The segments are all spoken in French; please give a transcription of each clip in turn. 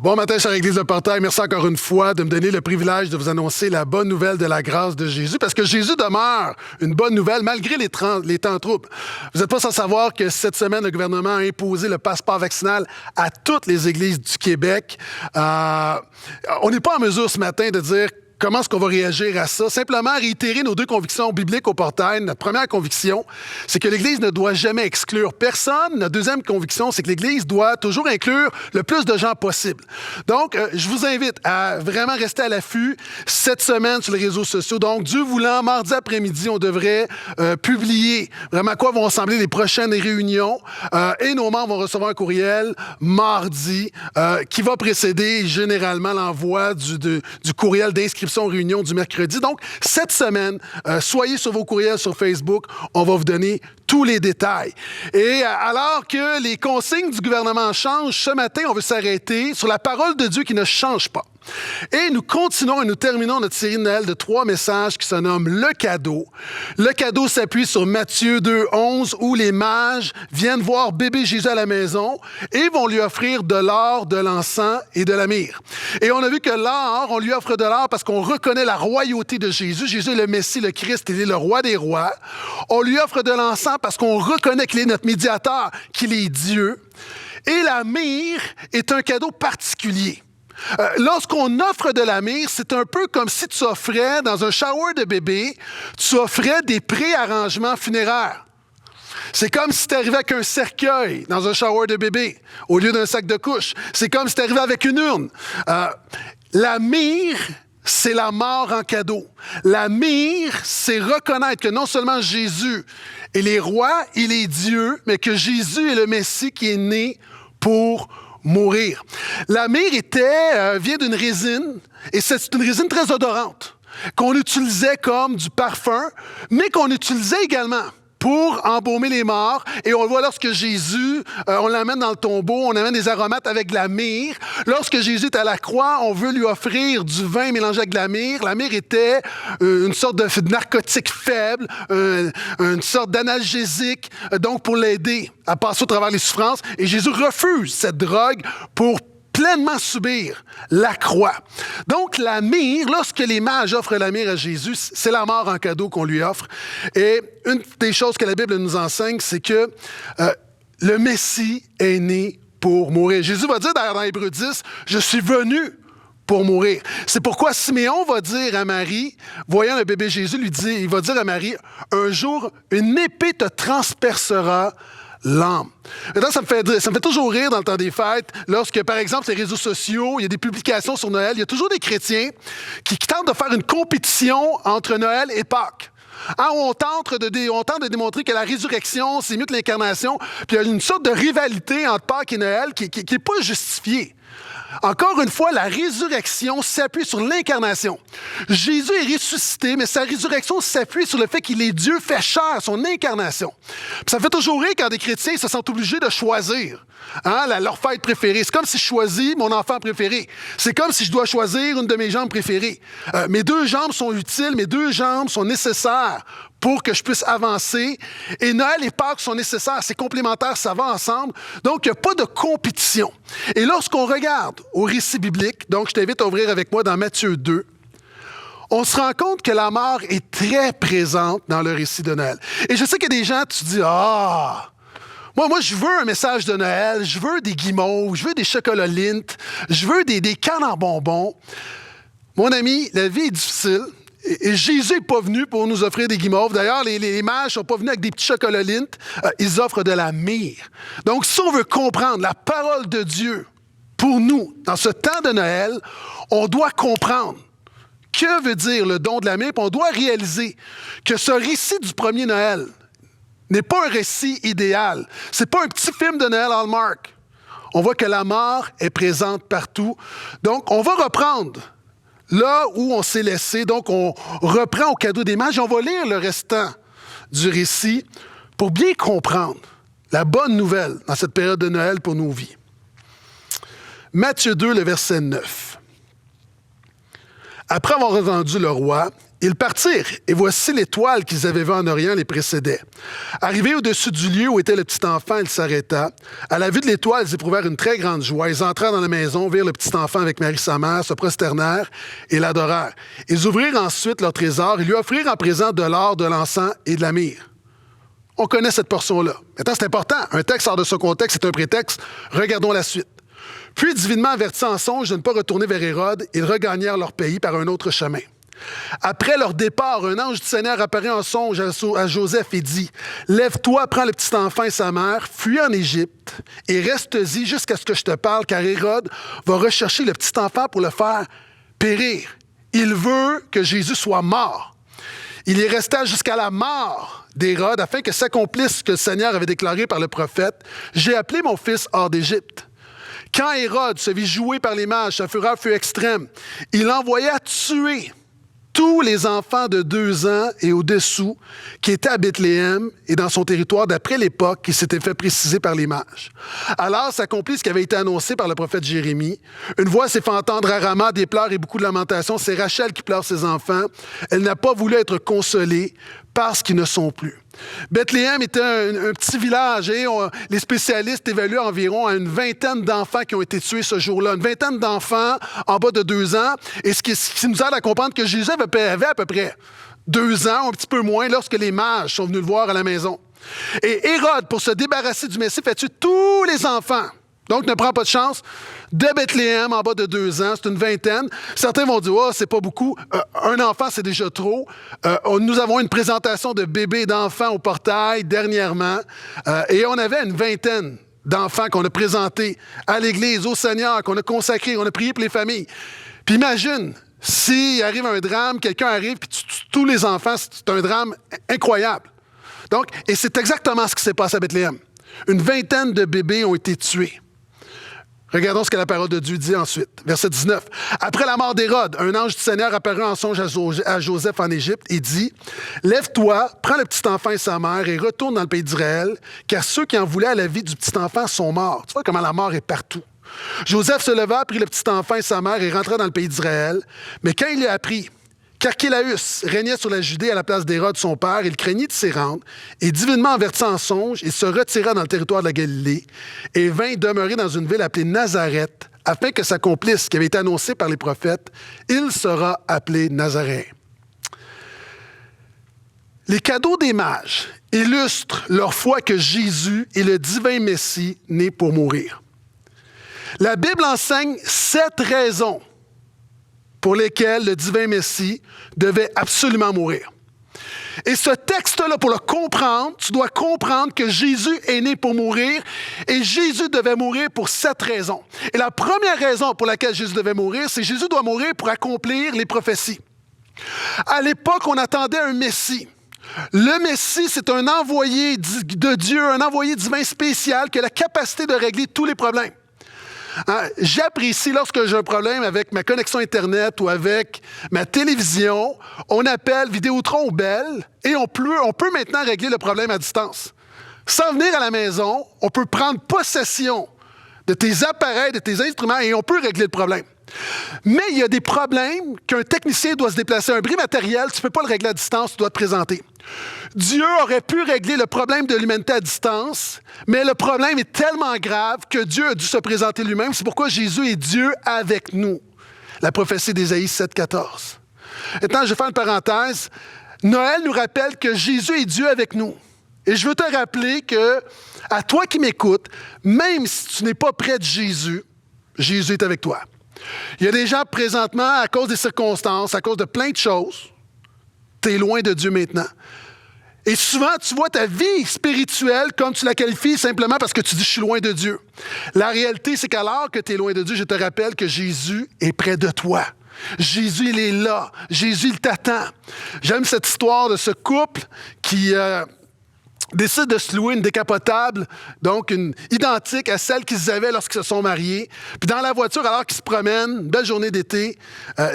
Bon matin, chère Église de Portail. Merci encore une fois de me donner le privilège de vous annoncer la bonne nouvelle de la grâce de Jésus, parce que Jésus demeure une bonne nouvelle malgré les temps troubles. Vous n'êtes pas sans savoir que cette semaine, le gouvernement a imposé le passeport vaccinal à toutes les églises du Québec. On n'est pas en mesure ce matin de dire comment est-ce qu'on va réagir à ça? Simplement réitérer nos deux convictions bibliques au Portail. Notre première conviction, c'est que l'Église ne doit jamais exclure personne. Notre deuxième conviction, c'est que l'Église doit toujours inclure le plus de gens possible. Donc, je vous invite à vraiment rester à l'affût cette semaine sur les réseaux sociaux. Donc, Dieu voulant, mardi après-midi, on devrait publier vraiment à quoi vont ressembler les prochaines réunions. Et nos membres vont recevoir un courriel mardi qui va précéder généralement l'envoi du courriel d'inscription aux réunions du mercredi. Donc, cette semaine, soyez sur vos courriels sur Facebook. On va vous donner tous les détails. Et alors que les consignes du gouvernement changent, ce matin, on veut s'arrêter sur la parole de Dieu qui ne change pas. Et nous continuons et nous terminons notre série de Noël de 3 messages qui se nomment Le Cadeau. Le cadeau s'appuie sur Matthieu 2,11 où les mages viennent voir bébé Jésus à la maison et vont lui offrir de l'or, de l'encens et de la myrrhe. Et on a vu que l'or, on lui offre de l'or parce qu'on reconnaît la royauté de Jésus. Jésus est le Messie, le Christ, il est le roi des rois. On lui offre de l'encens parce qu'on reconnaît qu'il est notre médiateur, qu'il est Dieu. Et la myrrhe est un cadeau particulier. Lorsqu'on offre de la myrrhe, c'est un peu comme si tu offrais, dans un shower de bébé, tu offrais des pré-arrangements funéraires. C'est comme si tu arrivais avec un cercueil dans un shower de bébé, au lieu d'un sac de couche. C'est comme si tu arrivais avec une urne. La myrrhe, c'est la mort en cadeau. La myrrhe, c'est reconnaître que non seulement Jésus est le roi, il est Dieu, mais que Jésus est le Messie qui est né pour mourir. La myrrhe vient d'une résine, et c'est une résine très odorante, qu'on utilisait comme du parfum, mais qu'on utilisait également pour embaumer les morts. Et on le voit lorsque Jésus, on l'amène dans le tombeau, on amène des aromates avec de la myrrhe. Lorsque Jésus est à la croix, on veut lui offrir du vin mélangé avec de la myrrhe. La myrrhe était une sorte de narcotique faible, une sorte d'analgésique, donc pour l'aider à passer au travers les souffrances. Et Jésus refuse cette drogue pour pleinement subir la croix. Donc, la myrrhe, lorsque les mages offrent la myrrhe à Jésus, c'est la mort en cadeau qu'on lui offre. Et une des choses que la Bible nous enseigne, c'est que le Messie est né pour mourir. Jésus va dire dans Hébreux 10, « Je suis venu pour mourir. » C'est pourquoi Siméon va dire à Marie, voyant le bébé Jésus, il va dire à Marie, « Un jour, une épée te transpercera l'âme. » Maintenant, ça me fait toujours rire dans le temps des fêtes, lorsque, par exemple, les réseaux sociaux, il y a des publications sur Noël, il y a toujours des chrétiens qui tentent de faire une compétition entre Noël et Pâques. On tente de démontrer que la résurrection, c'est mieux que l'incarnation, puis il y a une sorte de rivalité entre Pâques et Noël qui n'est pas justifiée. Encore une fois, la résurrection s'appuie sur l'incarnation. Jésus est ressuscité, mais sa résurrection s'appuie sur le fait qu'il est Dieu fait chair, son incarnation. Puis ça me fait toujours rire quand des chrétiens se sentent obligés de choisir leur fête préférée. C'est comme si je choisis mon enfant préféré. C'est comme si je dois choisir une de mes jambes préférées. Mes 2 jambes sont utiles, mes 2 jambes sont nécessaires pour que je puisse avancer. Et Noël et Pâques sont nécessaires, c'est complémentaire, ça va ensemble. Donc, il n'y a pas de compétition. Et lorsqu'on regarde au récit biblique, donc je t'invite à ouvrir avec moi dans Matthieu 2, on se rend compte que la mort est très présente dans le récit de Noël. Et je sais qu'il y a des gens, tu te dis, moi, je veux un message de Noël, je veux des guimauves, je veux des chocolats Lindt, je veux des cannes en bonbons. Mon ami, la vie est difficile. Et Jésus n'est pas venu pour nous offrir des guimauves. D'ailleurs, les mages ne sont pas venus avec des petits chocolats Lindt. Ils offrent de la myrrhe. Donc, si on veut comprendre la parole de Dieu pour nous, dans ce temps de Noël, on doit comprendre que veut dire le don de la myrrhe. Puis on doit réaliser que ce récit du premier Noël n'est pas un récit idéal. Ce n'est pas un petit film de Noël Hallmark. On voit que la mort est présente partout. Donc, on va reprendre là où on s'est laissé. Donc, on reprend au cadeau des mages et on va lire le restant du récit pour bien comprendre la bonne nouvelle dans cette période de Noël pour nos vies. Matthieu 2, le verset 9. Après avoir entendu le roi, Ils partirent, et voici l'étoile qu'ils avaient vue en Orient les précédait. Arrivés au-dessus du lieu où était le petit enfant, il s'arrêta. À la vue de l'étoile, ils éprouvèrent une très grande joie. Ils entrèrent dans la maison, virent le petit enfant avec Marie sa mère, se prosternèrent et l'adorèrent. Ils ouvrirent ensuite leur trésor et lui offrirent en présent de l'or, de l'encens et de la myrrhe. On connaît cette portion-là. Maintenant, c'est important. Un texte hors de son contexte, c'est un prétexte. Regardons la suite. Puis, divinement avertis en songe de ne pas retourner vers Hérode, ils regagnèrent leur pays par un autre chemin. Après leur départ, un ange du Seigneur apparut en songe à Joseph et dit « Lève-toi, prends le petit enfant et sa mère, fuis en Égypte et reste-y jusqu'à ce que je te parle, car Hérode va rechercher le petit enfant pour le faire périr. Il veut que Jésus soit mort. » Il y resta jusqu'à la mort d'Hérode afin que s'accomplisse ce que le Seigneur avait déclaré par le prophète « J'ai appelé mon fils hors d'Égypte. » Quand Hérode se vit jouer par les mages, sa fureur fut extrême. Il envoya tuer tous les enfants de 2 ans et au-dessous qui étaient à Bethléem et dans son territoire d'après l'époque qui s'était fait préciser par les mages. Alors s'accomplit ce qui avait été annoncé par le prophète Jérémie. Une voix s'est fait entendre à Rama, des pleurs et beaucoup de lamentations. C'est Rachel qui pleure ses enfants. Elle n'a pas voulu être consolée parce qu'ils ne sont plus. Bethléem était un petit village et les spécialistes évaluent environ une 20aine d'enfants qui ont été tués ce jour-là. Une 20aine d'enfants en bas de 2 ans. Et ce qui nous aide à comprendre que Jésus avait à peu près 2 ans, un petit peu moins, lorsque les mages sont venus le voir à la maison. Et Hérode, pour se débarrasser du Messie, fait tuer tous les enfants. Donc, ne prend pas de chance. De Bethléem, en bas de 2 ans, c'est une 20aine. Certains vont dire, c'est pas beaucoup. Un enfant, c'est déjà trop. Nous avons une présentation de bébés et d'enfants au portail dernièrement. Et on avait une 20aine d'enfants qu'on a présentés à l'Église, au Seigneur, qu'on a consacrés, on a prié pour les familles. Puis imagine, s'il arrive un drame, quelqu'un arrive, puis tous les enfants, c'est un drame incroyable. Donc, et c'est exactement ce qui s'est passé à Bethléem. Une 20aine de bébés ont été tués. Regardons ce que la parole de Dieu dit ensuite. Verset 19. Après la mort d'Hérode, un ange du Seigneur apparut en songe à Joseph en Égypte et dit « Lève-toi, prends le petit enfant et sa mère et retourne dans le pays d'Israël, car ceux qui en voulaient à la vie du petit enfant sont morts. » Tu vois comment la mort est partout. Joseph se leva, prit le petit enfant et sa mère et rentra dans le pays d'Israël. Mais quand il a appris qu'Archélaüs régnait sur la Judée à la place d'Hérode, son père, il craignit de s'y rendre, et divinement averti en songe, il se retira dans le territoire de la Galilée et vint demeurer dans une ville appelée Nazareth, afin que s'accomplisse ce qui avait été annoncé par les prophètes, il sera appelé Nazaréen. Les cadeaux des mages illustrent leur foi que Jésus est le divin Messie né pour mourir. La Bible enseigne 7 raisons pour lesquels le divin Messie devait absolument mourir. Et ce texte-là, pour le comprendre, tu dois comprendre que Jésus est né pour mourir et Jésus devait mourir pour 7 raisons. Et la première raison pour laquelle Jésus devait mourir, c'est que Jésus doit mourir pour accomplir les prophéties. À l'époque, on attendait un Messie. Le Messie, c'est un envoyé de Dieu, un envoyé divin spécial qui a la capacité de régler tous les problèmes. J'apprécie lorsque j'ai un problème avec ma connexion Internet ou avec ma télévision, on appelle Vidéotron ou Bell et on peut maintenant régler le problème à distance. Sans venir à la maison, on peut prendre possession de tes appareils, de tes instruments et on peut régler le problème. Mais il y a des problèmes qu'un technicien doit se déplacer. Un bris matériel, tu ne peux pas le régler à distance, tu dois te présenter. Dieu aurait pu régler le problème de l'humanité à distance, mais le problème est tellement grave que Dieu a dû se présenter lui-même. C'est pourquoi Jésus est Dieu avec nous. La prophétie d'Ésaïe 7,14. Maintenant, je vais faire une parenthèse. Noël nous rappelle que Jésus est Dieu avec nous. Et je veux te rappeler que, à toi qui m'écoutes, même si tu n'es pas près de Jésus, Jésus est avec toi. Il y a des gens présentement, à cause des circonstances, à cause de plein de choses, tu es loin de Dieu maintenant. Et souvent, tu vois ta vie spirituelle comme tu la qualifies simplement parce que tu dis « je suis loin de Dieu ». La réalité, c'est qu'alors que tu es loin de Dieu, je te rappelle que Jésus est près de toi. Jésus, il est là. Jésus, il t'attend. J'aime cette histoire de ce couple qui décide de se louer une décapotable, donc une identique à celle qu'ils avaient lorsqu'ils se sont mariés. Puis dans la voiture, alors qu'ils se promènent, une belle journée d'été,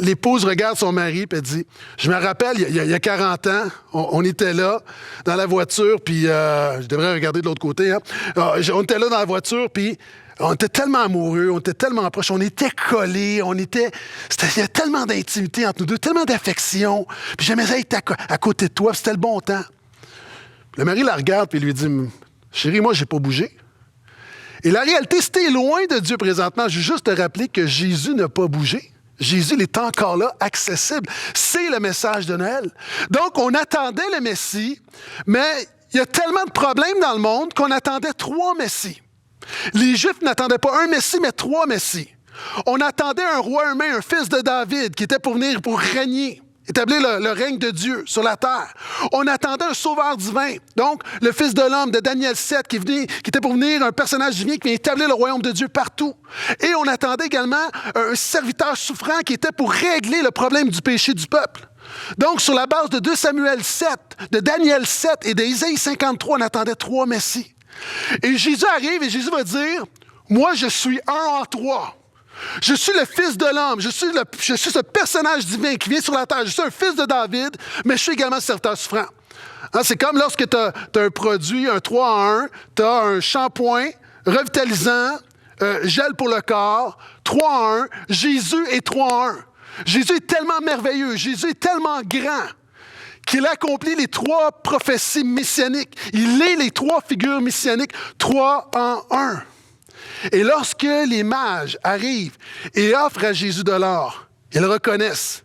l'épouse regarde son mari et elle dit « Je me rappelle, il y a 40 ans, on était là, dans la voiture, puis je devrais regarder de l'autre côté, hein. On était là dans la voiture, puis On était tellement amoureux, on était tellement proches, on était collés, il y a tellement d'intimité entre nous deux, tellement d'affection. Puis j'aimais être à côté de toi, puis c'était le bon temps. Le mari la regarde et lui dit, chérie, moi, j'ai pas bougé. Et la réalité, si t'es loin de Dieu présentement, je veux juste te rappeler que Jésus n'a pas bougé. Jésus, il est encore là, accessible. C'est le message de Noël. Donc, on attendait le Messie, mais il y a tellement de problèmes dans le monde qu'on attendait 3 Messies. Les Juifs n'attendaient pas un Messie, mais 3 Messies. On attendait un roi humain, un fils de David, qui était pour venir pour régner, établir le règne de Dieu sur la terre. On attendait un sauveur divin, donc le Fils de l'homme de Daniel 7, qui était pour venir un personnage divin qui vient établir le royaume de Dieu partout. Et on attendait également un serviteur souffrant qui était pour régler le problème du péché du peuple. Donc, sur la base de 2 Samuel 7, de Daniel 7 et d'Ésaïe 53, on attendait 3 Messies. Et Jésus arrive et Jésus va dire, « Moi, je suis un en 3. Je suis le Fils de l'homme. Je suis ce personnage divin qui vient sur la terre. Je suis un fils de David, mais je suis également serviteur souffrant. » C'est comme lorsque tu as un produit, un 3 en 1, tu as un shampoing revitalisant, gel pour le corps, 3 en 1. Jésus est 3 en 1. Jésus est tellement merveilleux, Jésus est tellement grand qu'il accomplit les 3 prophéties messianiques. Il est les 3 figures messianiques, 3 en 1. Et lorsque les mages arrivent et offrent à Jésus de l'or, ils reconnaissent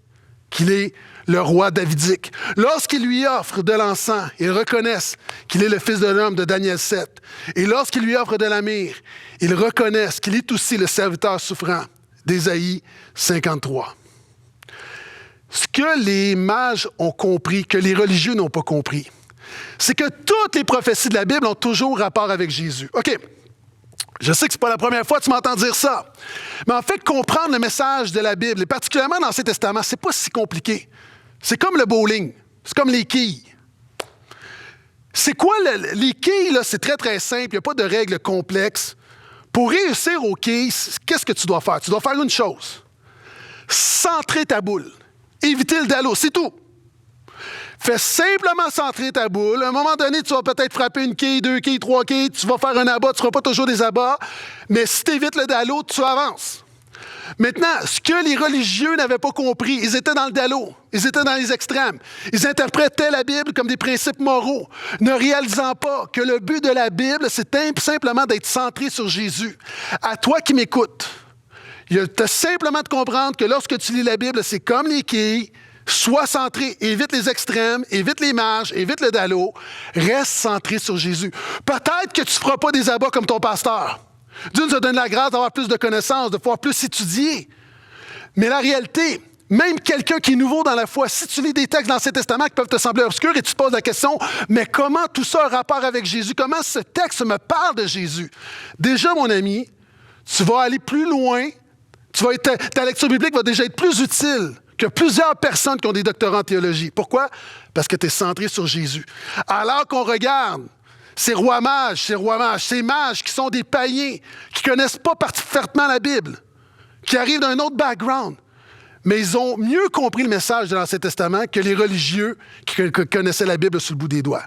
qu'il est le roi davidique. Lorsqu'ils lui offrent de l'encens, ils reconnaissent qu'il est le Fils de l'homme de Daniel 7. Et lorsqu'ils lui offrent de la myrrhe, ils reconnaissent qu'il est aussi le serviteur souffrant d'Ésaïe 53. Ce que les mages ont compris, que les religieux n'ont pas compris, c'est que toutes les prophéties de la Bible ont toujours rapport avec Jésus. OK, je sais que ce n'est pas la première fois que tu m'entends dire ça, mais en fait, comprendre le message de la Bible, et particulièrement dans l'Ancien Testament, ce n'est pas si compliqué. C'est comme le bowling, c'est comme les quilles. C'est quoi les quilles, là? C'est très, très simple, il n'y a pas de règles complexes. Pour réussir aux quilles, qu'est-ce que tu dois faire? Tu dois faire une chose, centrer ta boule. Éviter le dallo, c'est tout. Fais simplement centrer ta boule. À un moment donné, tu vas peut-être frapper une quille, 2 quilles, 3 quilles, tu vas faire un abat, tu ne feras pas toujours des abats, mais si tu évites le dallo, tu avances. Maintenant, ce que les religieux n'avaient pas compris, ils étaient dans le dallo, ils étaient dans les extrêmes. Ils interprétaient la Bible comme des principes moraux, ne réalisant pas que le but de la Bible, c'est simplement d'être centré sur Jésus. À toi qui m'écoutes, il y a simplement de comprendre que lorsque tu lis la Bible, c'est comme les quilles, sois centré, évite les extrêmes, évite les marges, évite le dallo, reste centré sur Jésus. Peut-être que tu ne feras pas des abats comme ton pasteur. Dieu nous a donné la grâce d'avoir plus de connaissances, de pouvoir plus étudier. Mais la réalité, même quelqu'un qui est nouveau dans la foi, si tu lis des textes dans l'Ancien Testament qui peuvent te sembler obscurs et tu te poses la question, mais comment tout ça a rapport avec Jésus? Comment ce texte me parle de Jésus? Déjà, mon ami, tu vas aller plus loin. Ta lecture biblique va déjà être plus utile que plusieurs personnes qui ont des doctorats en théologie. Pourquoi? Parce que tu es centré sur Jésus. Alors qu'on regarde ces rois mages, ces mages qui sont des païens, qui ne connaissent pas parfaitement la Bible, qui arrivent d'un autre background, mais ils ont mieux compris le message de l'Ancien Testament que les religieux qui connaissaient la Bible sous le bout des doigts.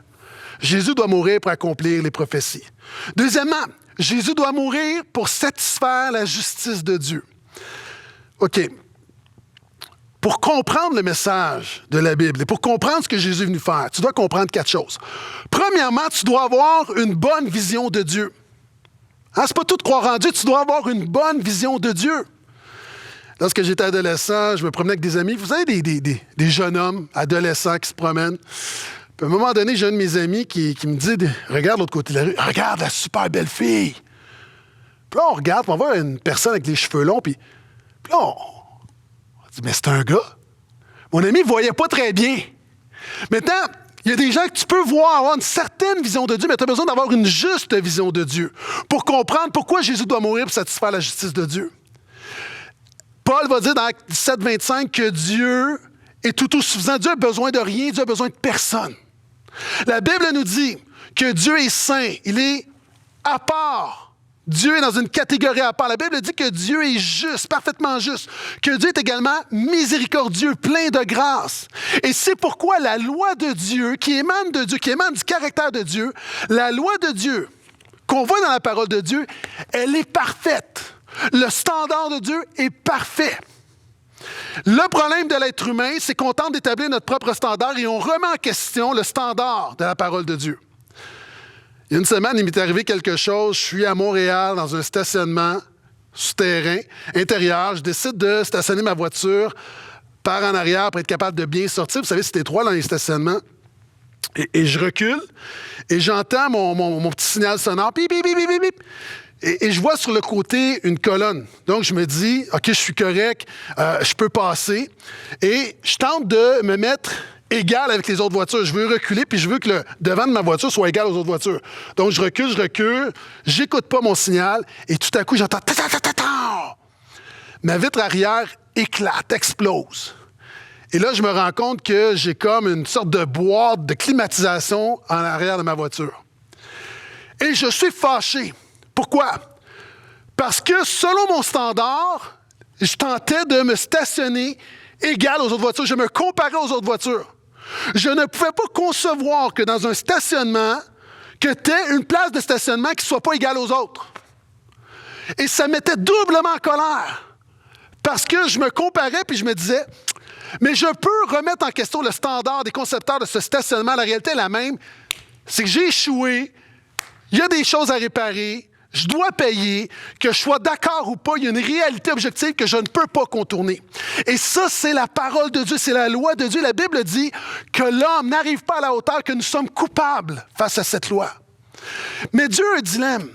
Jésus doit mourir pour accomplir les prophéties. Deuxièmement, Jésus doit mourir pour satisfaire la justice de Dieu. OK. Pour comprendre le message de la Bible et pour comprendre ce que Jésus est venu faire, tu dois comprendre 4 choses. Premièrement, tu dois avoir une bonne vision de Dieu. C'est pas tout croire en Dieu, tu dois avoir une bonne vision de Dieu. Lorsque j'étais adolescent, je me promenais avec des amis. Vous savez, des jeunes hommes, adolescents qui se promènent. Puis à un moment donné, j'ai un de mes amis qui me dit, regarde l'autre côté de la rue, regarde la super belle fille. Puis là, on regarde, puis on voit une personne avec les cheveux longs, puis là, on dit, mais c'est un gars. Mon ami ne voyait pas très bien. Maintenant, il y a des gens que tu peux voir, avoir une certaine vision de Dieu, mais tu as besoin d'avoir une juste vision de Dieu pour comprendre pourquoi Jésus doit mourir pour satisfaire la justice de Dieu. Paul va dire dans Actes 17, 25 que Dieu est tout suffisant. Dieu n'a besoin de rien, Dieu a besoin de personne. La Bible nous dit que Dieu est saint, il est à part. Dieu est dans une catégorie à part. La Bible dit que Dieu est juste, parfaitement juste, que Dieu est également miséricordieux, plein de grâce. Et c'est pourquoi la loi de Dieu, qui émane de Dieu, qui émane du caractère de Dieu, la loi de Dieu qu'on voit dans la parole de Dieu, elle est parfaite. Le standard de Dieu est parfait. Le problème de l'être humain, c'est qu'on tente d'établir notre propre standard et on remet en question le standard de la parole de Dieu. Il y a une semaine, il m'est arrivé quelque chose. Je suis à Montréal dans un stationnement souterrain, intérieur. Je décide de stationner ma voiture par en arrière pour être capable de bien sortir. Vous savez, c'est étroit dans les stationnements. Et je recule et j'entends mon petit signal sonore. Bip, bip, bip, bip, bip. Et je vois sur le côté une colonne. Donc, je me dis, OK, je suis correct, je peux passer. Et je tente de me mettre égal avec les autres voitures. Je veux reculer, puis je veux que le devant de ma voiture soit égal aux autres voitures. Donc, je recule, j'écoute pas mon signal, et tout à coup, j'entends ta-ta-ta-ta-ta. Ma vitre arrière éclate, explose. Et là, je me rends compte que j'ai comme une sorte de boîte de climatisation en arrière de ma voiture. Et je suis fâché. Pourquoi? Parce que selon mon standard, je tentais de me stationner égal aux autres voitures. Je me comparais aux autres voitures. Je ne pouvais pas concevoir que dans un stationnement, que tu aies une place de stationnement qui ne soit pas égale aux autres. Et ça m'était doublement en colère. Parce que je me comparais puis je me disais, mais je peux remettre en question le standard des concepteurs de ce stationnement. La réalité est la même. C'est que j'ai échoué. Il y a des choses à réparer. Je dois payer. Que je sois d'accord ou pas, il y a une réalité objective que je ne peux pas contourner. Et ça, c'est la parole de Dieu. C'est la loi de Dieu. La Bible dit que l'homme n'arrive pas à la hauteur, que nous sommes coupables face à cette loi. Mais Dieu a un dilemme.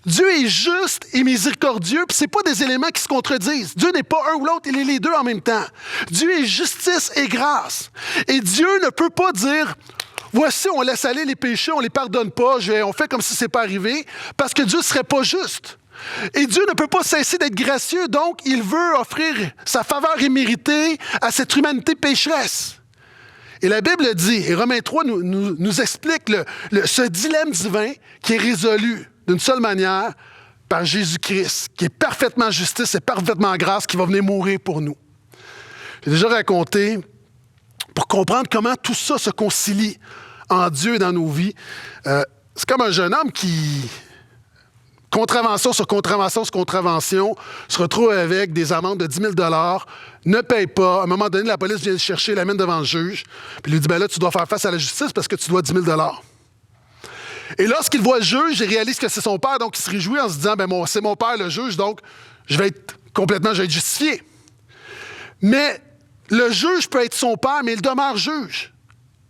Dieu est juste et miséricordieux, puis ce n'est pas des éléments qui se contredisent. Dieu n'est pas un ou l'autre, il est les deux en même temps. Dieu est justice et grâce. Et Dieu ne peut pas dire, voici, on laisse aller les péchés, on ne les pardonne pas, on fait comme si ce n'est pas arrivé, parce que Dieu ne serait pas juste. Et Dieu ne peut pas cesser d'être gracieux, donc il veut offrir sa faveur imméritée à cette humanité pécheresse. Et la Bible dit, et Romains 3 nous explique ce dilemme divin qui est résolu d'une seule manière, par Jésus-Christ, qui est parfaitement justice et parfaitement grâce, qui va venir mourir pour nous. J'ai déjà raconté, pour comprendre comment tout ça se concilie en Dieu et dans nos vies, c'est comme un jeune homme qui, contravention sur contravention sur contravention, se retrouve avec des amendes de 10 000 $, ne paye pas. À un moment donné, la police vient le chercher, l'amène devant le juge, puis lui dit, ben là, tu dois faire face à la justice parce que tu dois 10 000 $. Et lorsqu'il voit le juge, il réalise que c'est son père, donc il se réjouit en se disant, c'est mon père le juge, donc je vais être justifié. Mais le juge peut être son père, mais il demeure juge.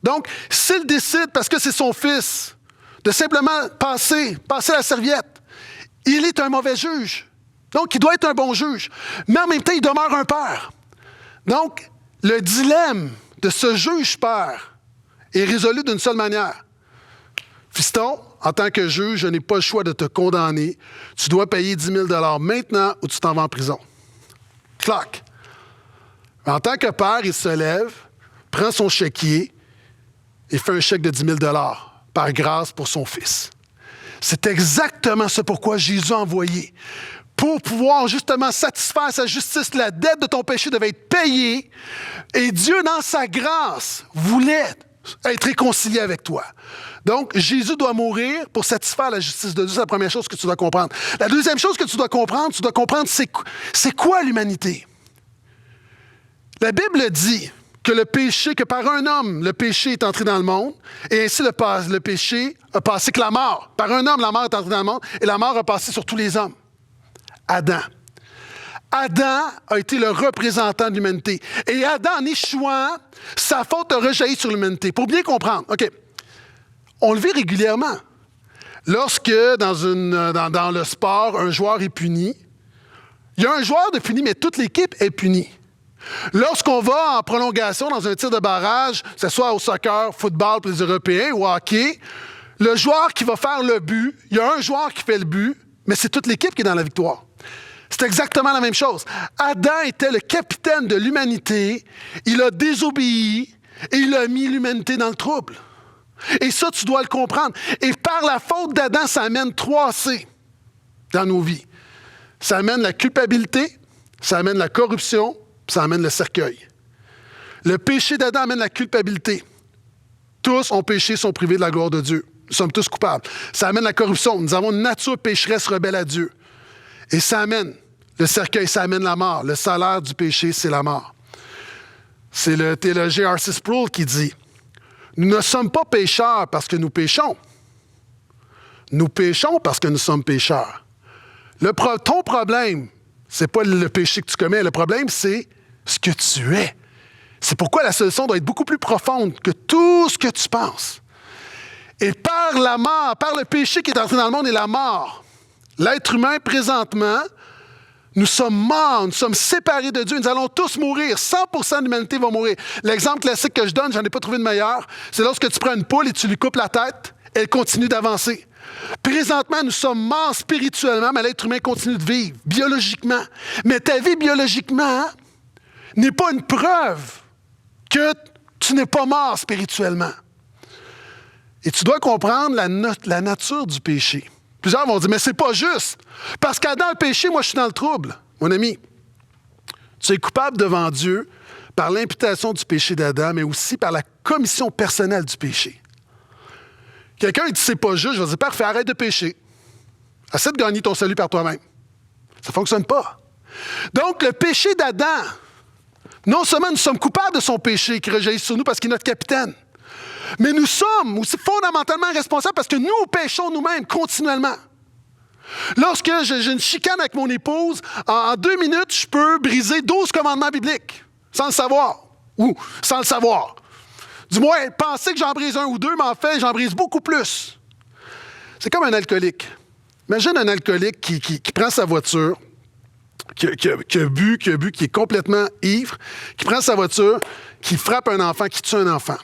Donc, s'il décide, parce que c'est son fils, de simplement passer la serviette, il est un mauvais juge. Donc, il doit être un bon juge. Mais en même temps, il demeure un père. Donc, le dilemme de ce juge-père est résolu d'une seule manière. Fiston, en tant que juge, je n'ai pas le choix de te condamner. Tu dois payer 10 000 $ maintenant ou tu t'en vas en prison. Clac. En tant que père, il se lève, prend son chéquier et fait un chèque de 10 000 $ par grâce pour son fils. C'est exactement ce pourquoi Jésus a envoyé. Pour pouvoir justement satisfaire sa justice, la dette de ton péché devait être payée. Et Dieu, dans sa grâce, voulait être réconcilié avec toi. Donc, Jésus doit mourir pour satisfaire la justice de Dieu. C'est la première chose que tu dois comprendre. La deuxième chose que tu dois comprendre, c'est quoi l'humanité? La Bible dit que par un homme, le péché est entré dans le monde, et ainsi le péché a passé que la mort. Par un homme, la mort est entrée dans le monde, et la mort a passé sur tous les hommes. Adam. Adam a été le représentant de l'humanité. Et Adam, en échouant, sa faute a rejailli sur l'humanité. Pour bien comprendre, OK, on le vit régulièrement. Lorsque, dans le sport, un joueur est puni, il y a un joueur de puni, mais toute l'équipe est punie. Lorsqu'on va en prolongation dans un tir de barrage, que ce soit au soccer, football pour les Européens ou hockey, le joueur qui va faire le but, il y a un joueur qui fait le but, mais c'est toute l'équipe qui est dans la victoire. C'est exactement la même chose. Adam était le capitaine de l'humanité, il a désobéi et il a mis l'humanité dans le trouble. Et ça, tu dois le comprendre. Et par la faute d'Adam, ça amène 3 C dans nos vies. Ça amène la culpabilité, ça amène la corruption, ça amène le cercueil. Le péché d'Adam amène la culpabilité. Tous ont péché, sont privés de la gloire de Dieu. Nous sommes tous coupables. Ça amène la corruption. Nous avons une nature pécheresse rebelle à Dieu. Et ça amène le cercueil, ça amène la mort. Le salaire du péché, c'est la mort. C'est le théologien R.C. Sproul qui dit « Nous ne sommes pas pécheurs parce que nous péchons. Nous péchons parce que nous sommes pécheurs. » Ton problème, c'est pas le péché que tu commets. Le problème, c'est ce que tu es. C'est pourquoi la solution doit être beaucoup plus profonde que tout ce que tu penses. Et par la mort, par le péché qui est entré dans le monde et la mort, l'être humain, présentement, nous sommes morts, nous sommes séparés de Dieu. Nous allons tous mourir. 100% de l'humanité va mourir. L'exemple classique que je donne, j'en ai pas trouvé de meilleur, c'est lorsque tu prends une poule et tu lui coupes la tête, elle continue d'avancer. Présentement, nous sommes morts spirituellement, mais l'être humain continue de vivre, biologiquement. Mais ta vie biologiquement n'est pas une preuve que tu n'es pas mort spirituellement. Et tu dois comprendre la nature du péché. Plusieurs vont dire, mais c'est pas juste. Parce qu'Adam a péché, moi je suis dans le trouble. Mon ami, tu es coupable devant Dieu par l'imputation du péché d'Adam, mais aussi par la commission personnelle du péché. Quelqu'un dit, c'est pas juste, je vais dire, parfait, arrête de pécher. Essaie de gagner ton salut par toi-même. Ça ne fonctionne pas. Donc, le péché d'Adam, non seulement nous sommes coupables de son péché qui rejaillit sur nous parce qu'il est notre capitaine, mais nous sommes aussi fondamentalement responsables parce que nous péchons nous-mêmes continuellement. Lorsque j'ai une chicane avec mon épouse, en 2 minutes, je peux briser 12 commandements bibliques, sans le savoir, ou sans le savoir. Du moins, penser que j'en brise 1 ou 2, mais en fait, j'en brise beaucoup plus. C'est comme un alcoolique. Imagine un alcoolique qui prend sa voiture, qui a bu, qui est complètement ivre, qui prend sa voiture, qui frappe un enfant, qui tue un enfant.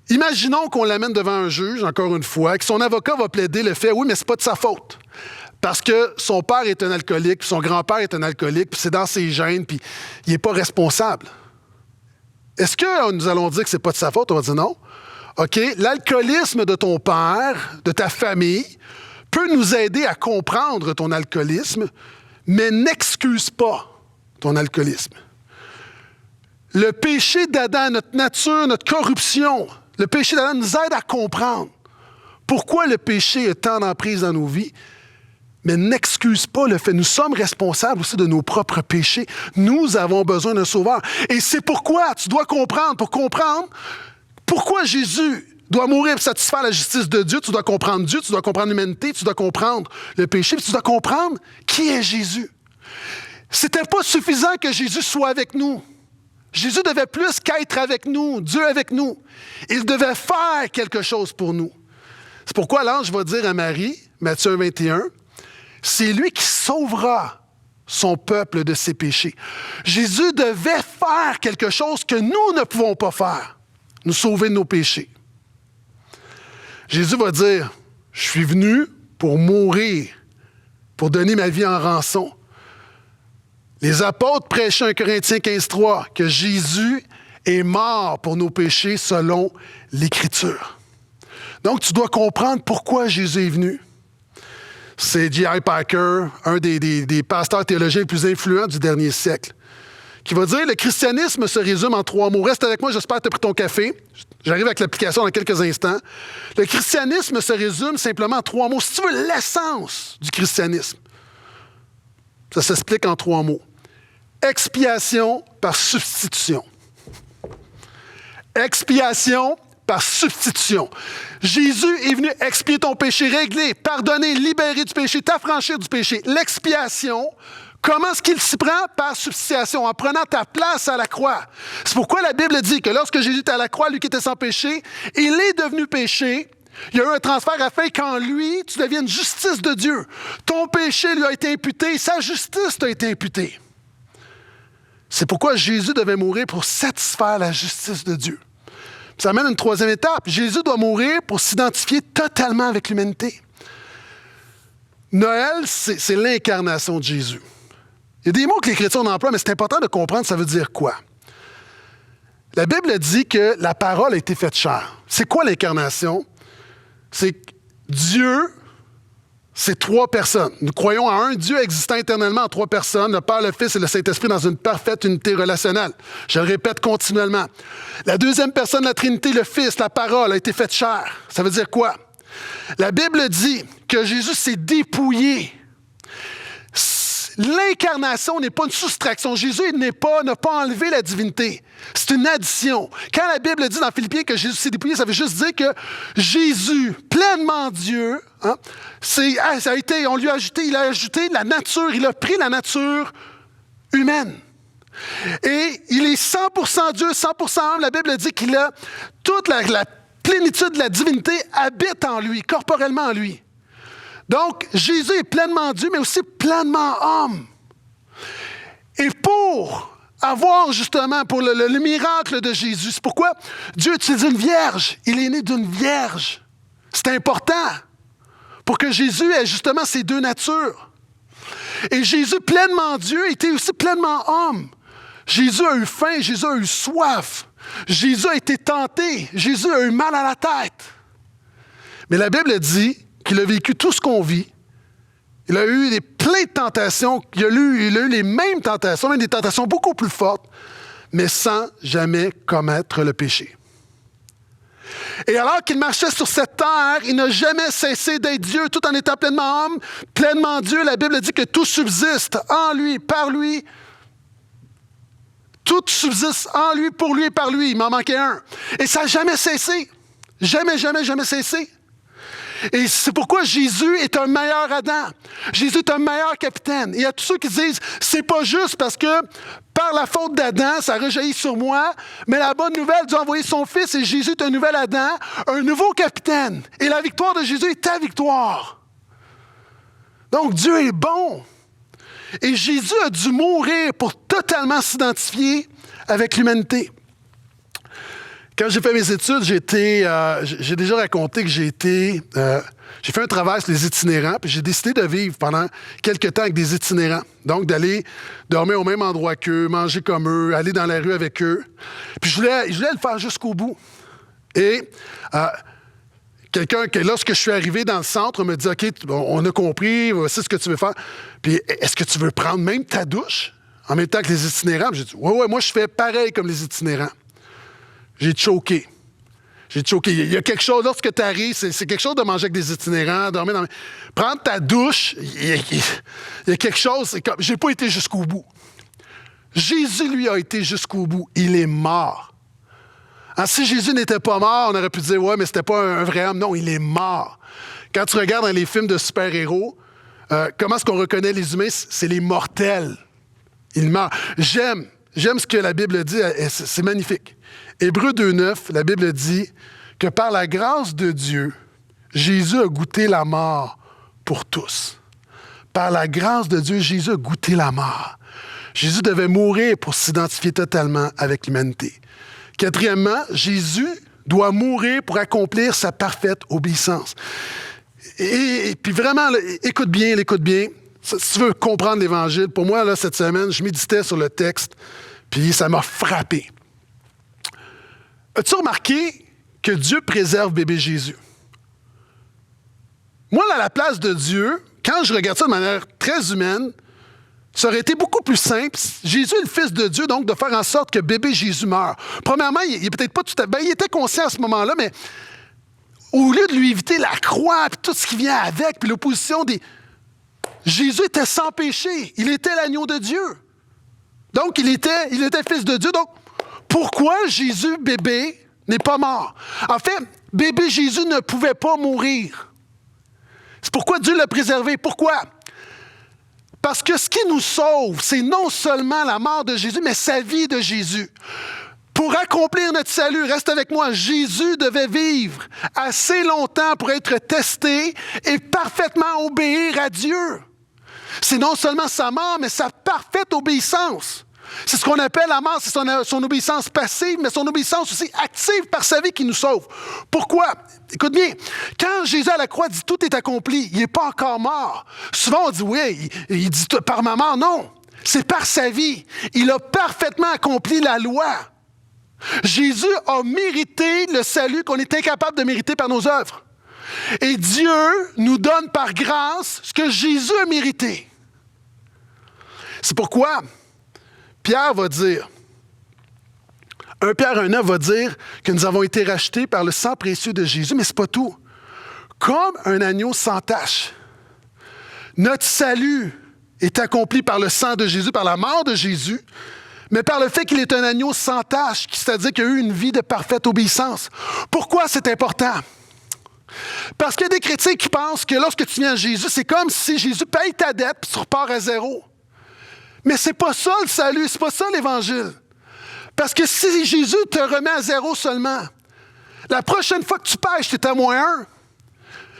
Imaginons qu'on l'amène devant un juge, encore une fois, que son avocat va plaider le fait, oui, mais c'est pas de sa faute. Parce que son père est un alcoolique, puis son grand-père est un alcoolique, puis c'est dans ses gènes, puis il n'est pas responsable. Est-ce que nous allons dire que c'est pas de sa faute? On va dire non. OK, l'alcoolisme de ton père, de ta famille, peut nous aider à comprendre ton alcoolisme, mais n'excuse pas ton alcoolisme. Le péché d'Adam, notre nature, notre corruption, le péché d'Adam nous aide à comprendre pourquoi le péché est tant d'emprise dans nos vies, mais n'excuse pas le fait. Nous sommes responsables aussi de nos propres péchés. Nous avons besoin d'un sauveur. Et c'est pourquoi tu dois comprendre, pour comprendre pourquoi Jésus doit mourir pour satisfaire la justice de Dieu, tu dois comprendre Dieu, tu dois comprendre l'humanité, tu dois comprendre le péché, puis tu dois comprendre qui est Jésus. C'était pas suffisant que Jésus soit avec nous. Jésus devait plus qu'être avec nous, Dieu avec nous. Il devait faire quelque chose pour nous. C'est pourquoi l'ange va dire à Marie, Matthieu 21, c'est lui qui sauvera son peuple de ses péchés. Jésus devait faire quelque chose que nous ne pouvons pas faire, nous sauver de nos péchés. Jésus va dire, je suis venu pour mourir, pour donner ma vie en rançon. Les apôtres prêchaient 1 Corinthiens 15,3 que Jésus est mort pour nos péchés selon l'Écriture. Donc, tu dois comprendre pourquoi Jésus est venu. C'est J.I. Packer, un des pasteurs théologiens les plus influents du dernier siècle, qui va dire « Le christianisme se résume en 3 mots. » Reste avec moi, j'espère que tu as pris ton café. J'arrive avec l'application dans quelques instants. Le christianisme se résume simplement en 3 mots. Si tu veux l'essence du christianisme, ça s'explique en 3 mots. Expiation par substitution. Expiation par substitution. Jésus est venu expier ton péché, régler, pardonner, libérer du péché, t'affranchir du péché. L'expiation, comment est-ce qu'il s'y prend? Par substitution, en prenant ta place à la croix. C'est pourquoi la Bible dit que lorsque Jésus était à la croix, lui qui était sans péché, il est devenu péché. Il y a eu un transfert afin qu'en lui, tu deviennes justice de Dieu. Ton péché lui a été imputé, sa justice t'a été imputée. C'est pourquoi Jésus devait mourir pour satisfaire la justice de Dieu. Ça amène une 3e étape. Jésus doit mourir pour s'identifier totalement avec l'humanité. Noël, c'est l'incarnation de Jésus. Il y a des mots que l'Écriture emploie, mais c'est important de comprendre ça veut dire quoi. La Bible dit que la parole a été faite chair. C'est quoi l'incarnation? C'est que Dieu c'est 3 personnes. Nous croyons à un Dieu existant éternellement en 3 personnes, le Père, le Fils et le Saint-Esprit dans une parfaite unité relationnelle. Je le répète continuellement. La deuxième personne de la Trinité, le Fils, la parole, a été faite chair. Ça veut dire quoi? La Bible dit que Jésus s'est dépouillé. L'incarnation n'est pas une soustraction. Jésus n'a pas enlevé la divinité. C'est une addition. Quand la Bible dit dans Philippiens que Jésus s'est dépouillé, ça veut juste dire que Jésus, pleinement Dieu, il a ajouté la nature, il a pris la nature humaine. Et il est 100% Dieu, 100% homme. La Bible dit qu'il a toute la plénitude de la divinité habite en lui, corporellement en lui. Donc, Jésus est pleinement Dieu, mais aussi pleinement homme. Et pour avoir justement, pour le miracle de Jésus, c'est pourquoi Dieu utilise une vierge. Il est né d'une vierge. C'est important pour que Jésus ait justement ces 2 natures. Et Jésus, pleinement Dieu, était aussi pleinement homme. Jésus a eu faim, Jésus a eu soif. Jésus a été tenté, Jésus a eu mal à la tête. Mais la Bible dit qu'il a vécu tout ce qu'on vit. Il a eu plein de tentations. Il a eu les mêmes tentations, même des tentations beaucoup plus fortes, mais sans jamais commettre le péché. Et alors qu'il marchait sur cette terre, il n'a jamais cessé d'être Dieu, tout en étant pleinement homme, pleinement Dieu. La Bible dit que tout subsiste en lui, par lui. Tout subsiste en lui, pour lui et par lui. Il m'en manquait un. Et ça n'a jamais cessé. Jamais, jamais, jamais cessé. Et c'est pourquoi Jésus est un meilleur Adam. Jésus est un meilleur capitaine. Et il y a tous ceux qui disent, c'est pas juste parce que par la faute d'Adam, ça rejaillit sur moi, mais la bonne nouvelle, Dieu a envoyé son Fils et Jésus est un nouvel Adam, un nouveau capitaine. Et la victoire de Jésus est ta victoire. Donc Dieu est bon. Et Jésus a dû mourir pour totalement s'identifier avec l'humanité. Quand j'ai fait mes études, j'ai déjà raconté que j'ai fait un travail sur les itinérants, puis j'ai décidé de vivre pendant quelques temps avec des itinérants. Donc, d'aller dormir au même endroit qu'eux, manger comme eux, aller dans la rue avec eux. Puis je voulais le faire jusqu'au bout. Et quelqu'un, lorsque je suis arrivé dans le centre, me dit « OK, on a compris, voici ce que tu veux faire. Puis est-ce que tu veux prendre même ta douche en même temps que les itinérants? » J'ai dit « Oui, moi je fais pareil comme les itinérants. » J'ai choqué. Il y a quelque chose, lorsque tu arrives, c'est quelque chose de manger avec des itinérants, dormir dans... Prendre ta douche, il y a quelque chose, c'est comme... J'ai pas été jusqu'au bout. Jésus, lui, a été jusqu'au bout. Il est mort. Alors, si Jésus n'était pas mort, on aurait pu dire, ouais, mais c'était pas un vrai homme. Non, il est mort. Quand tu regardes dans les films de super-héros, comment est-ce qu'on reconnaît les humains? C'est les mortels. Ils meurent. J'aime ce que la Bible dit, c'est magnifique. Hébreux 2,9, la Bible dit que par la grâce de Dieu, Jésus a goûté la mort pour tous. Par la grâce de Dieu, Jésus a goûté la mort. Jésus devait mourir pour s'identifier totalement avec l'humanité. Quatrièmement, Jésus doit mourir pour accomplir sa parfaite obéissance. Et puis vraiment, là, écoute bien. Si tu veux comprendre l'Évangile, pour moi, là, cette semaine, je méditais sur le texte, puis ça m'a frappé. As-tu remarqué que Dieu préserve bébé Jésus? Moi, à la place de Dieu, quand je regarde ça de manière très humaine, ça aurait été beaucoup plus simple. Jésus est le Fils de Dieu, donc de faire en sorte que bébé Jésus meure. Premièrement, il n'est peut-être pas tout à fait... il était conscient à ce moment-là, mais au lieu de lui éviter la croix, puis tout ce qui vient avec, puis l'opposition des... Jésus était sans péché. Il était l'agneau de Dieu. Donc, il était Fils de Dieu. Donc, pourquoi Jésus, bébé, n'est pas mort? En fait, bébé Jésus ne pouvait pas mourir. C'est pourquoi Dieu l'a préservé. Pourquoi? Parce que ce qui nous sauve, c'est non seulement la mort de Jésus, mais sa vie de Jésus. Pour accomplir notre salut, reste avec moi, Jésus devait vivre assez longtemps pour être testé et parfaitement obéir à Dieu. C'est non seulement sa mort, mais sa parfaite obéissance. C'est ce qu'on appelle la mort, c'est son obéissance passive, mais son obéissance aussi active par sa vie qui nous sauve. Pourquoi? Écoute bien, quand Jésus à la croix dit « tout est accompli », il n'est pas encore mort. Souvent on dit « oui, il dit « par ma mort », non. C'est par sa vie. Il a parfaitement accompli la loi. Jésus a mérité le salut qu'on est incapable de mériter par nos œuvres. Et Dieu nous donne par grâce ce que Jésus a mérité. C'est pourquoi Pierre va dire, 1 Pierre 1,9 va dire que nous avons été rachetés par le sang précieux de Jésus, mais ce n'est pas tout. Comme un agneau sans tache, notre salut est accompli par le sang de Jésus, par la mort de Jésus, mais par le fait qu'il est un agneau sans tache, c'est-à-dire qu'il a eu une vie de parfaite obéissance. Pourquoi c'est important? Parce qu'il y a des chrétiens qui pensent que lorsque tu viens à Jésus, c'est comme si Jésus paye ta dette et tu repars à zéro. Mais c'est pas ça le salut, c'est pas ça l'Évangile. Parce que si Jésus te remet à zéro seulement, la prochaine fois que tu pêches, tu es à -1.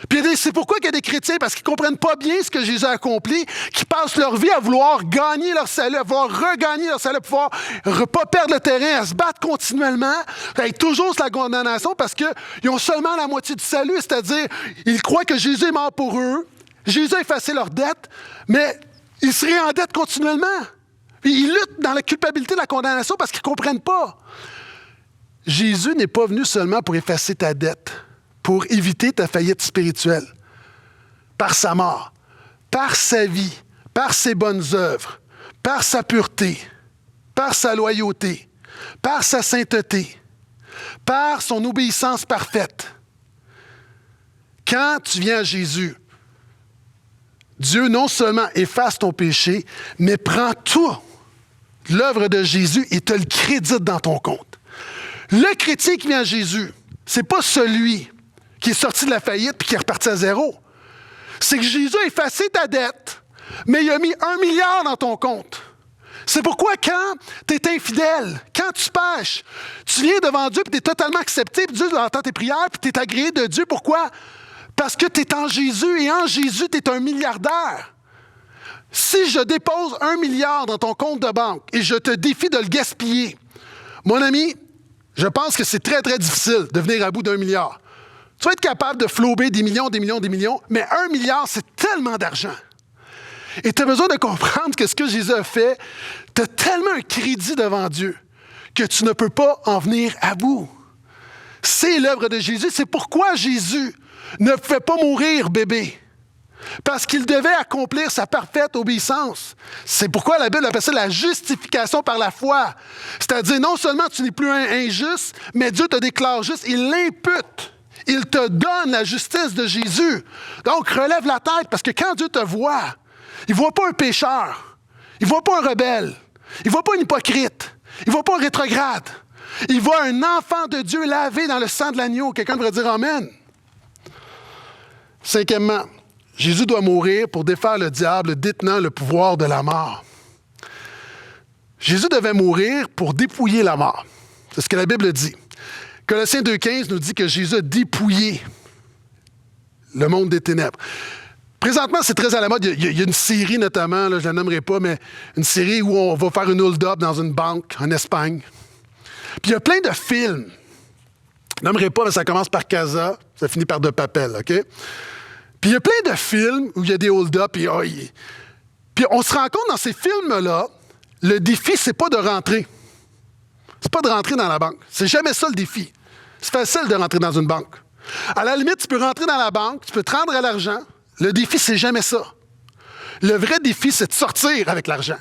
Puis c'est pourquoi il y a des chrétiens, parce qu'ils ne comprennent pas bien ce que Jésus a accompli, qui passent leur vie à vouloir gagner leur salut, à vouloir regagner leur salut, à pouvoir ne pas perdre le terrain, à se battre continuellement, avec toujours la condamnation, parce qu'ils ont seulement la moitié du salut, c'est-à-dire, ils croient que Jésus est mort pour eux, Jésus a effacé leur dette, mais ils seraient en dette continuellement. Puis ils luttent dans la culpabilité de la condamnation parce qu'ils ne comprennent pas. Jésus n'est pas venu seulement pour effacer ta dette, pour éviter ta faillite spirituelle. Par sa mort, par sa vie, par ses bonnes œuvres, par sa pureté, par sa loyauté, par sa sainteté, par son obéissance parfaite. Quand tu viens à Jésus, Dieu non seulement efface ton péché, mais prend tout l'œuvre de Jésus et te le crédite dans ton compte. Le chrétien qui vient à Jésus, c'est pas celui qui est sorti de la faillite puis qui est reparti à zéro. C'est que Jésus a effacé ta dette, mais il a mis 1 milliard dans ton compte. C'est pourquoi quand tu es infidèle, quand tu pêches, tu viens devant Dieu puis tu es totalement accepté, puis Dieu entend tes prières, puis tu es agréé de Dieu. Pourquoi? Parce que tu es en Jésus, et en Jésus, tu es un milliardaire. Si je dépose 1 milliard dans ton compte de banque et je te défie de le gaspiller, mon ami, je pense que c'est très, très difficile de venir à bout d'1 milliard. Tu vas être capable de flober des millions, mais 1 milliard, c'est tellement d'argent. Et tu as besoin de comprendre que ce que Jésus a fait, tu as tellement un crédit devant Dieu que tu ne peux pas en venir à bout. C'est l'œuvre de Jésus. C'est pourquoi Jésus ne pouvait pas mourir bébé. Parce qu'il devait accomplir sa parfaite obéissance. C'est pourquoi la Bible appelle ça la justification par la foi. C'est-à-dire, non seulement tu n'es plus injuste, mais Dieu te déclare juste, il l'impute. Il te donne la justice de Jésus. Donc, relève la tête, parce que quand Dieu te voit, il ne voit pas un pécheur, il ne voit pas un rebelle, il ne voit pas un hypocrite, il ne voit pas un rétrograde. Il voit un enfant de Dieu lavé dans le sang de l'agneau. Quelqu'un devrait dire Amen. Cinquièmement, Jésus doit mourir pour défaire le diable détenant le pouvoir de la mort. Jésus devait mourir pour dépouiller la mort. C'est ce que la Bible dit. Colossiens 2,15 nous dit que Jésus a dépouillé le monde des ténèbres. Présentement, c'est très à la mode. Il y a une série notamment, là, je ne la nommerai pas, mais une série où on va faire une hold-up dans une banque en Espagne. Puis il y a plein de films. Je ne nommerai pas, mais ça commence par Casa, ça finit par De Papel, OK? Puis il y a plein de films où il y a des hold-up. Puis on se rend compte dans ces films-là, le défi, c'est pas de rentrer. C'est pas de rentrer dans la banque. C'est jamais ça le défi. C'est facile de rentrer dans une banque. À la limite, tu peux rentrer dans la banque, tu peux te rendre à l'argent. Le défi, c'est jamais ça. Le vrai défi, c'est de sortir avec l'argent.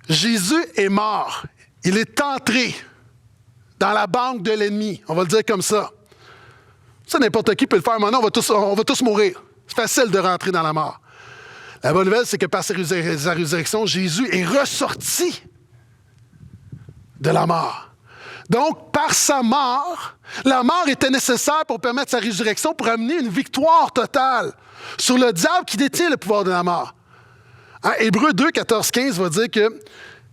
Jésus est mort. Il est entré dans la banque de l'ennemi. On va le dire comme ça. Ça, n'importe qui peut le faire. Maintenant, on va tous mourir. C'est facile de rentrer dans la mort. La bonne nouvelle, c'est que par sa résurrection, Jésus est ressorti de la mort. Donc, par sa mort, la mort était nécessaire pour permettre sa résurrection, pour amener une victoire totale sur le diable qui détient le pouvoir de la mort. Hein? Hébreux 2, 14, 15 va dire que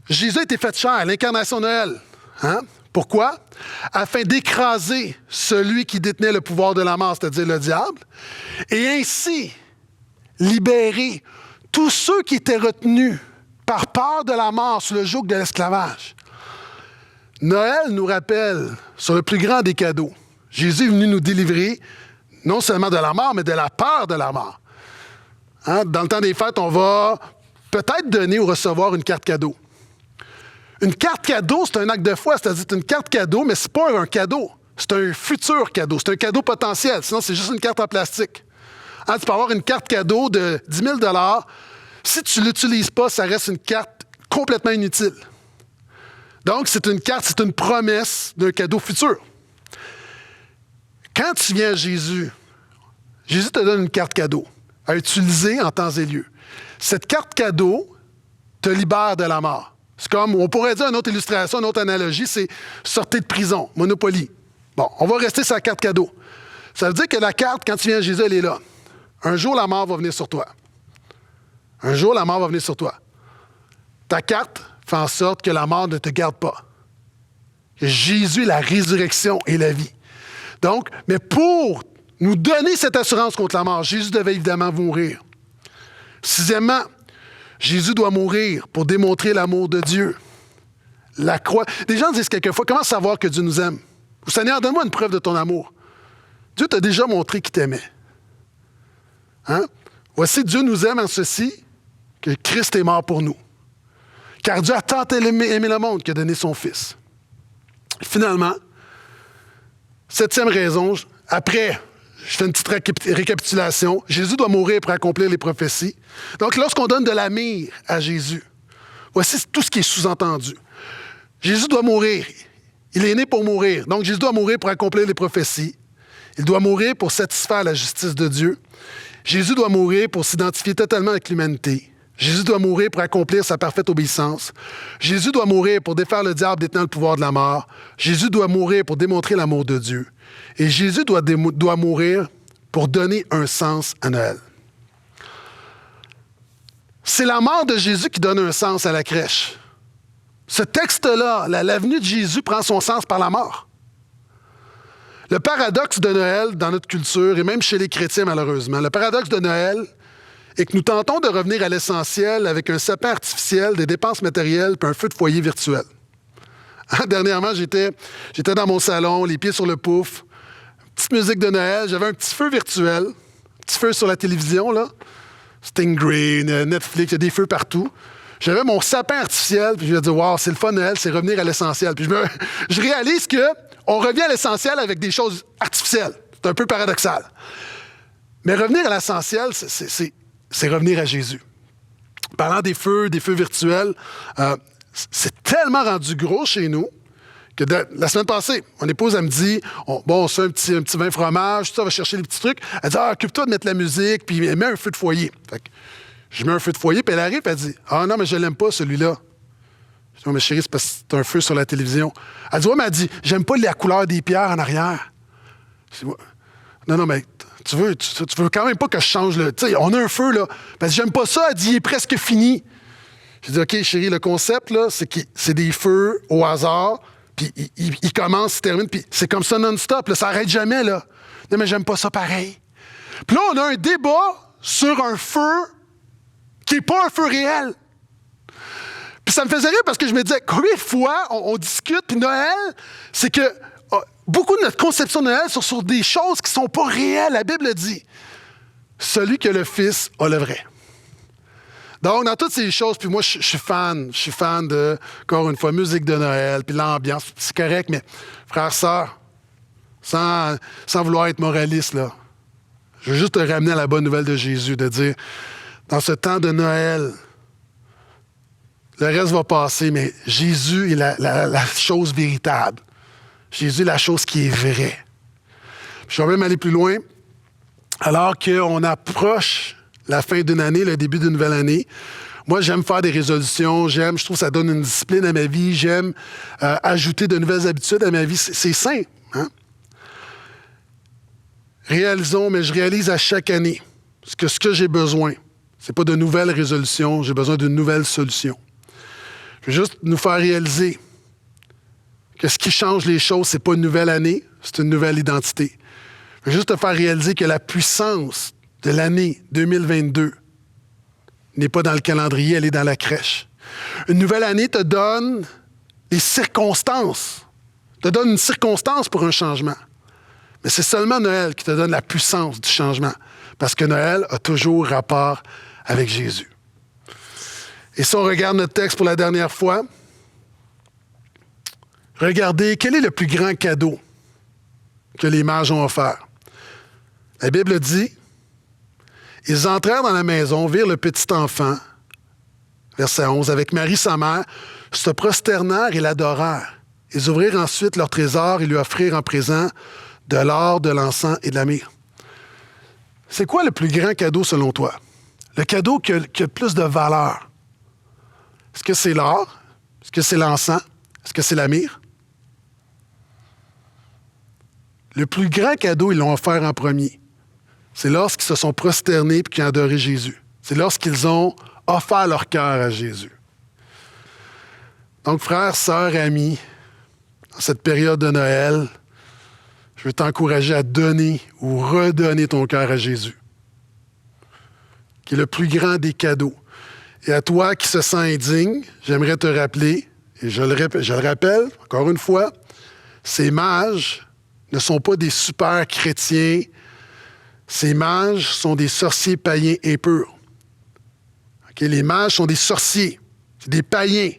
Jésus a été fait chair, l'incarnation de Noël. Hein? Pourquoi? Afin d'écraser celui qui détenait le pouvoir de la mort, c'est-à-dire le diable, et ainsi libérer tous ceux qui étaient retenus par peur de la mort sous le joug de l'esclavage. Noël nous rappelle sur le plus grand des cadeaux. Jésus est venu nous délivrer non seulement de la mort, mais de la peur de la mort. Hein? Dans le temps des fêtes, on va peut-être donner ou recevoir une carte cadeau. Une carte cadeau, c'est un acte de foi, c'est-à-dire une carte cadeau, mais ce n'est pas un cadeau. C'est un futur cadeau. C'est un cadeau potentiel. Sinon, c'est juste une carte en plastique. Hein, tu peux avoir une carte cadeau de 10 000 $. Si tu ne l'utilises pas, ça reste une carte complètement inutile. Donc, c'est une carte, c'est une promesse d'un cadeau futur. Quand tu viens à Jésus, Jésus te donne une carte cadeau à utiliser en temps et lieu. Cette carte cadeau te libère de la mort. C'est comme, on pourrait dire une autre illustration, une autre analogie, c'est sortir de prison, Monopoly. Bon, on va rester sur la carte cadeau. Ça veut dire que la carte, quand tu viens à Jésus, elle est là. Un jour, la mort va venir sur toi. Un jour, la mort va venir sur toi. Ta carte fait en sorte que la mort ne te garde pas. Que Jésus est la résurrection et la vie. Donc, mais pour nous donner cette assurance contre la mort, Jésus devait évidemment mourir. Sixièmement, Jésus doit mourir pour démontrer l'amour de Dieu. La croix. Les gens disent quelquefois, comment savoir que Dieu nous aime? Seigneur, donne-moi une preuve de ton amour. Dieu t'a déjà montré qu'il t'aimait. Hein? Voici, Dieu nous aime en ceci, que Christ est mort pour nous. Car Dieu a tant aimé le monde qu'il a donné son Fils. Finalement, septième raison, après, je fais une petite récapitulation. Jésus doit mourir pour accomplir les prophéties. Donc, lorsqu'on donne de la myrrhe à Jésus, voici tout ce qui est sous-entendu. Jésus doit mourir. Il est né pour mourir. Donc, Jésus doit mourir pour accomplir les prophéties. Il doit mourir pour satisfaire la justice de Dieu. Jésus doit mourir pour s'identifier totalement avec l'humanité. Jésus doit mourir pour accomplir sa parfaite obéissance. Jésus doit mourir pour défaire le diable détenant le pouvoir de la mort. Jésus doit mourir pour démontrer l'amour de Dieu. Et Jésus doit mourir pour donner un sens à Noël. C'est la mort de Jésus qui donne un sens à la crèche. Ce texte-là, la venue de Jésus prend son sens par la mort. Le paradoxe de Noël dans notre culture, et même chez les chrétiens malheureusement, le paradoxe de Noël est que nous tentons de revenir à l'essentiel avec un sapin artificiel, des dépenses matérielles puis un feu de foyer virtuel. Dernièrement, j'étais dans mon salon, les pieds sur le pouf, petite musique de Noël, j'avais un petit feu virtuel, un petit feu sur la télévision, là, Stingray, Netflix, il y a des feux partout. J'avais mon sapin artificiel, puis je me dis, wow, c'est le fun Noël, c'est revenir à l'essentiel. Puis je réalise qu'on revient à l'essentiel avec des choses artificielles. C'est un peu paradoxal. Mais revenir à l'essentiel, c'est revenir à Jésus. Parlant des feux virtuels, c'est tellement rendu gros chez nous que la semaine passée, mon épouse, elle me dit, on se fait un petit vin fromage, tout ça, on va chercher les petits trucs. Elle dit, occupe-toi de mettre la musique, puis mets un feu de foyer. Fait que je mets un feu de foyer, puis elle arrive, elle dit, non, mais je l'aime pas, celui-là. Je dis, mais chérie, c'est parce que c'est un feu sur la télévision. Elle dit, mais elle dit, j'aime pas la couleur des pierres en arrière. Je dis, non, mais tu veux quand même pas que je change le. Tu sais, on a un feu, là. Parce que j'aime pas ça, elle dit, il est presque fini. Je dis, OK, chérie, le concept, là, c'est des feux au hasard, puis ils commencent, ils terminent, puis c'est comme ça non-stop, là, ça n'arrête jamais, là. Non, mais j'aime pas ça pareil. Puis là, on a un débat sur un feu qui n'est pas un feu réel. Puis ça me faisait rire parce que je me disais, combien de fois on discute, puis Noël, c'est que beaucoup de notre conception de Noël sont sur des choses qui ne sont pas réelles. La Bible dit, celui que le Fils a le vrai. Donc, dans toutes ces choses, puis moi, je suis fan de, encore une fois, musique de Noël, puis l'ambiance, c'est correct, mais frères, sœurs, sans vouloir être moraliste, là, je veux juste te ramener à la bonne nouvelle de Jésus, de dire, dans ce temps de Noël, le reste va passer, mais Jésus est la chose véritable. Jésus est la chose qui est vraie. Je vais même aller plus loin. Alors qu'on approche la fin d'une année, le début d'une nouvelle année, moi, j'aime faire des résolutions, je trouve que ça donne une discipline à ma vie, j'aime ajouter de nouvelles habitudes à ma vie. C'est sain. Hein? Mais je réalise à chaque année ce que j'ai besoin. Ce n'est pas de nouvelles résolutions, j'ai besoin d'une nouvelle solution. Je veux juste nous faire réaliser que ce qui change les choses, ce n'est pas une nouvelle année, c'est une nouvelle identité. Je veux juste te faire réaliser que la puissance de l'année 2022 n'est pas dans le calendrier, elle est dans la crèche. Une nouvelle année te donne des circonstances, te donne une circonstance pour un changement. Mais c'est seulement Noël qui te donne la puissance du changement, parce que Noël a toujours rapport avec Jésus. Et si on regarde notre texte pour la dernière fois, regardez, quel est le plus grand cadeau que les mages ont offert. La Bible dit, « Ils entrèrent dans la maison, virent le petit enfant, verset 11, avec Marie sa mère, se prosternèrent et l'adorèrent. Ils ouvrirent ensuite leur trésor et lui offrirent en présent de l'or, de l'encens et de la myrrhe. » C'est quoi le plus grand cadeau selon toi? Le cadeau qui a le plus de valeur? Est-ce que c'est l'or? Est-ce que c'est l'encens? Est-ce que c'est la myrrhe? Le plus grand cadeau, ils l'ont offert en premier. C'est lorsqu'ils se sont prosternés et qu'ils ont adoré Jésus. C'est lorsqu'ils ont offert leur cœur à Jésus. Donc, frères, sœurs, amis, dans cette période de Noël, je veux t'encourager à donner ou redonner ton cœur à Jésus, qui est le plus grand des cadeaux. Et à toi qui se sens indigne, j'aimerais te rappeler, et je le rappelle encore une fois, ces mages ne sont pas des super chrétiens. Ces mages sont des sorciers païens impurs. Okay? Les mages sont des sorciers, c'est des païens.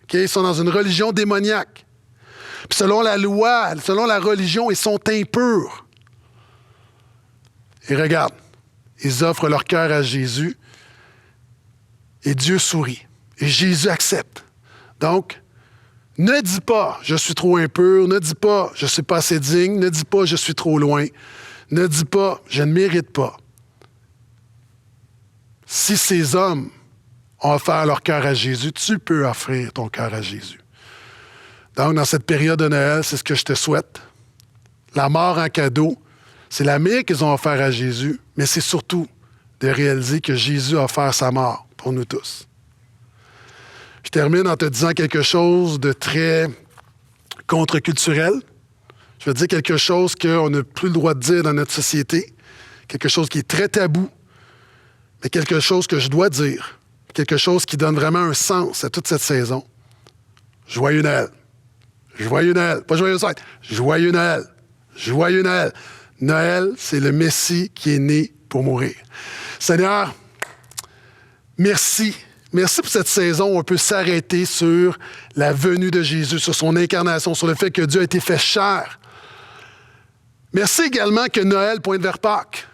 Okay? Ils sont dans une religion démoniaque. Puis selon la loi, selon la religion, ils sont impurs. Et regarde, ils offrent leur cœur à Jésus et Dieu sourit. Et Jésus accepte. Donc, ne dis pas « je suis trop impur », ne dis pas « je ne suis pas assez digne », ne dis pas « je suis trop loin », ne dis pas « je ne mérite pas ». Si ces hommes ont offert leur cœur à Jésus, tu peux offrir ton cœur à Jésus. Donc, dans cette période de Noël, c'est ce que je te souhaite. La mort en cadeau, c'est la myrrhe qu'ils ont offert à Jésus, mais c'est surtout de réaliser que Jésus a offert sa mort pour nous tous. Je termine en te disant quelque chose de très contre-culturel. Je vais dire quelque chose qu'on n'a plus le droit de dire dans notre société, quelque chose qui est très tabou, mais quelque chose que je dois dire, quelque chose qui donne vraiment un sens à toute cette saison. Joyeux Noël. Joyeux Noël. Pas joyeux Noël. Joyeux Noël. Joyeux Noël. Noël, c'est le Messie qui est né pour mourir. Seigneur, merci. Merci pour cette saison où on peut s'arrêter sur la venue de Jésus, sur son incarnation, sur le fait que Dieu a été fait chair. Merci également que Noël pointe vers Pâques.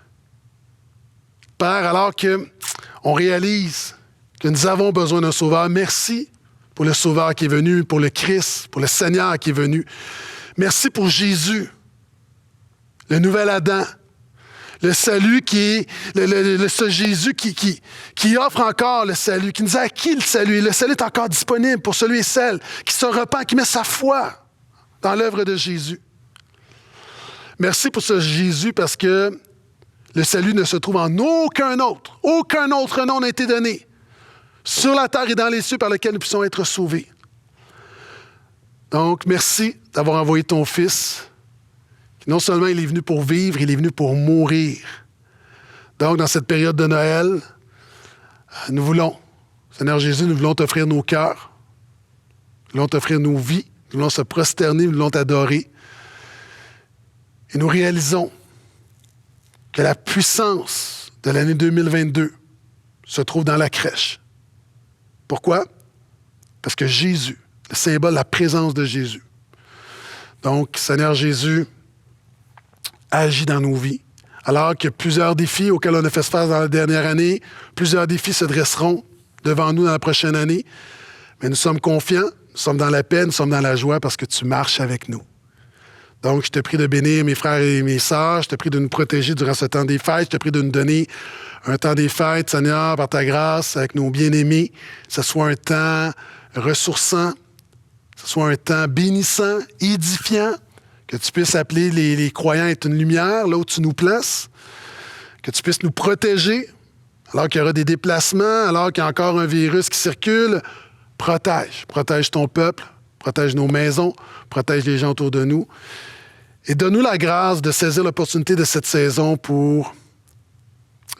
Père, alors qu'on réalise que nous avons besoin d'un sauveur, merci pour le sauveur qui est venu, pour le Christ, pour le Seigneur qui est venu. Merci pour Jésus, le nouvel Adam. Le salut qui est, ce Jésus qui offre encore le salut, qui nous a acquis le salut. Et le salut est encore disponible pour celui et celle qui se repent, qui met sa foi dans l'œuvre de Jésus. Merci pour ce Jésus parce que le salut ne se trouve en aucun autre. Aucun autre nom n'a été donné sur la terre et dans les cieux par lequel nous puissions être sauvés. Donc, merci d'avoir envoyé ton Fils. Non seulement il est venu pour vivre, il est venu pour mourir. Donc, dans cette période de Noël, nous voulons, Seigneur Jésus, nous voulons t'offrir nos cœurs, nous voulons t'offrir nos vies, nous voulons se prosterner, nous voulons t'adorer. Et nous réalisons que la puissance de l'année 2022 se trouve dans la crèche. Pourquoi? Parce que Jésus, le symbole, la présence de Jésus. Donc, Seigneur Jésus, agis dans nos vies. Alors qu'il y a plusieurs défis auxquels on a fait face dans la dernière année, plusieurs défis se dresseront devant nous dans la prochaine année. Mais nous sommes confiants, nous sommes dans la paix, nous sommes dans la joie parce que tu marches avec nous. Donc, je te prie de bénir mes frères et mes sœurs, je te prie de nous protéger durant ce temps des fêtes, je te prie de nous donner un temps des fêtes, Seigneur, par ta grâce, avec nos bien-aimés, que ce soit un temps ressourçant, que ce soit un temps bénissant, édifiant, que tu puisses appeler les croyants à être une lumière là où tu nous places, que tu puisses nous protéger alors qu'il y aura des déplacements, alors qu'il y a encore un virus qui circule. Protège ton peuple, protège nos maisons, protège les gens autour de nous. Et donne-nous la grâce de saisir l'opportunité de cette saison pour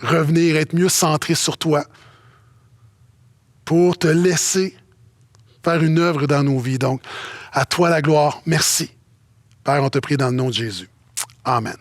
revenir, être mieux centré sur toi, pour te laisser faire une œuvre dans nos vies. Donc, à toi la gloire. Merci. Père, on te prie dans le nom de Jésus. Amen.